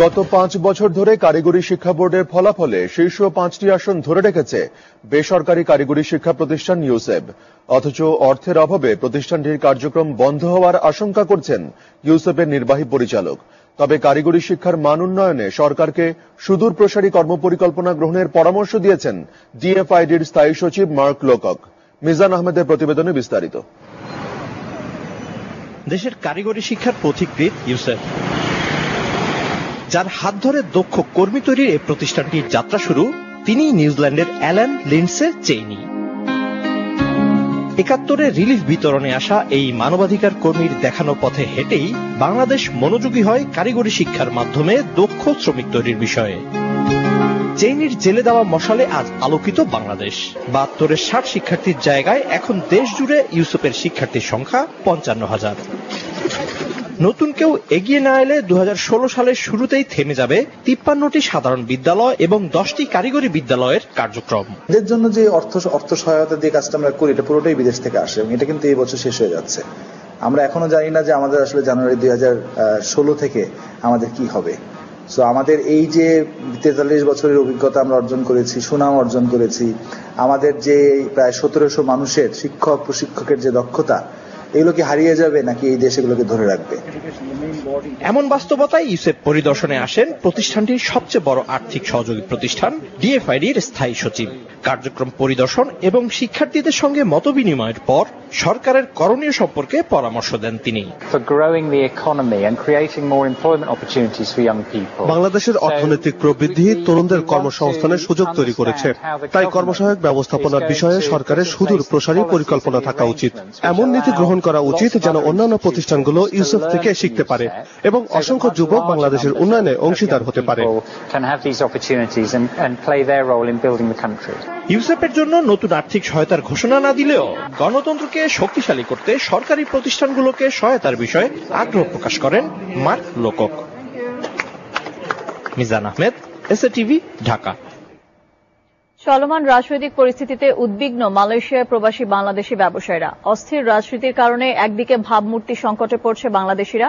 গত ৫ বছর ধরে কারিগরি শিক্ষা বোর্ডের ফলাফলে শীর্ষ ৫টি আসন ধরে রেখেছে বেসরকারি কারিগরি শিক্ষা প্রতিষ্ঠান ইউসেব। অথচ অর্থের অভাবে প্রতিষ্ঠানটির কার্যক্রম বন্ধ হওয়ার আশঙ্কা করছেন ইউসেবের নির্বাহী পরিচালক। তবে কারিগরি শিক্ষার মান উন্নয়নে সরকারকে সুদূর প্রসারী কর্মপরিকল্পনা গ্রহণের পরামর্শ দিয়েছেন ডিএফআইডির স্থায়ী সচিব মার্ক লোকক। মিজান আহমেদের প্রতিবেদনে বিস্তারিত। দেশের কারিগরি শিক্ষার পথিকৃৎ ইউসেব, যার হাত ধরে দক্ষ কর্মী তৈরির এই প্রতিষ্ঠানটির যাত্রা শুরু, তিনি নিউজিল্যান্ডের অ্যালান লিন্ডসে চেইনি। ৭১-এ রিলিফ বিতরণে আসা এই মানবাধিকার কর্মীর দেখানো পথে হেঁটেই বাংলাদেশ মনোযোগী হয় কারিগরি শিক্ষার মাধ্যমে দক্ষ শ্রমিক তৈরির বিষয়ে। চেইনির জেলে দেওয়া মশালে আজ আলোকিত বাংলাদেশ। ৭২-এর ৬০ শিক্ষার্থীর জায়গায় এখন দেশ জুড়ে ইউসেপের শিক্ষার্থীর সংখ্যা ৫৫,০০০। নতুন কেউ এগিয়ে না এলে ২০১৬ সালের শুরুতেই থেমে যাবে ৫৩টি সাধারণ বিদ্যালয় এবং 10টি কারিগরি বিদ্যালয়ের কার্যক্রম। এদের জন্য যে অর্থ সহায়তা দিয়ে কাজটা আমরা করি, এটা পুরোটাই বিদেশ থেকে আসে এবং এটা কিন্তু এই বছর শেষ হয়ে যাচ্ছে। আমরা এখনো জানি না যে আমাদের আসলে জানুয়ারি ২০১৬ থেকে আমাদের কি হবে। সো আমাদের এই যে ৪৩ বছরের অভিজ্ঞতা আমরা অর্জন করেছি, সুনাম অর্জন করেছি, আমাদের যে প্রায় ১৭০০ মানুষের শিক্ষক প্রশিক্ষকের যে দক্ষতা, এগুলো কি হারিয়ে যাবে নাকি এই দেশ এগুলোকে ধরে রাখবে? এমন বাস্তবতায় ইউসেপ পরিদর্শনে আসেন প্রতিষ্ঠানটির সবচেয়ে বড় আর্থিক সহযোগী প্রতিষ্ঠান ডিএফআইডির স্থায়ী সচিব। কার্যক্রম পরিদর্শন এবং শিক্ষার্থীদের সঙ্গে মতবিনিময়ের পর সরকারের করণীয় সম্পর্কে পরামর্শ দেন তিনি। বাংলাদেশের অর্থনৈতিক প্রবৃদ্ধি তরুণদের কর্মসংস্থানের সুযোগ তৈরি করেছে, তাই কর্মসহায়ক ব্যবস্থাপনার বিষয়ে সরকারের সুদূর প্রসারী পরিকল্পনা থাকা উচিত। এমন নীতি গ্রহণ করা উচিত যেন অন্যান্য প্রতিষ্ঠানগুলো ইউসেফ থেকে শিখতে পারে এবং অসংখ্য যুবক বাংলাদেশের উন্নয়নে অংশীদার হতে পারে। ইউসেফের জন্য নতুন আর্থিক সহায়তার ঘোষণা না দিলেও গণতন্ত্রকে শক্তিশালী করতে সরকারি প্রতিষ্ঠানগুলোকে সহায়তার বিষয়ে আগ্রহ প্রকাশ করেন মার্ক লোকক। মিজান আহমেদ, এসএটিভি, ঢাকা। চলমান রাজনৈতিক পরিস্থিতিতে উদ্বিগ্ন মালয়েশিয়ায় প্রবাসী বাংলাদেশি ব্যবসায়ীরা। অস্থির রাজনীতির কারণে একদিকে ভাবমূর্তি সংকটে পড়ছে বাংলাদেশিরা,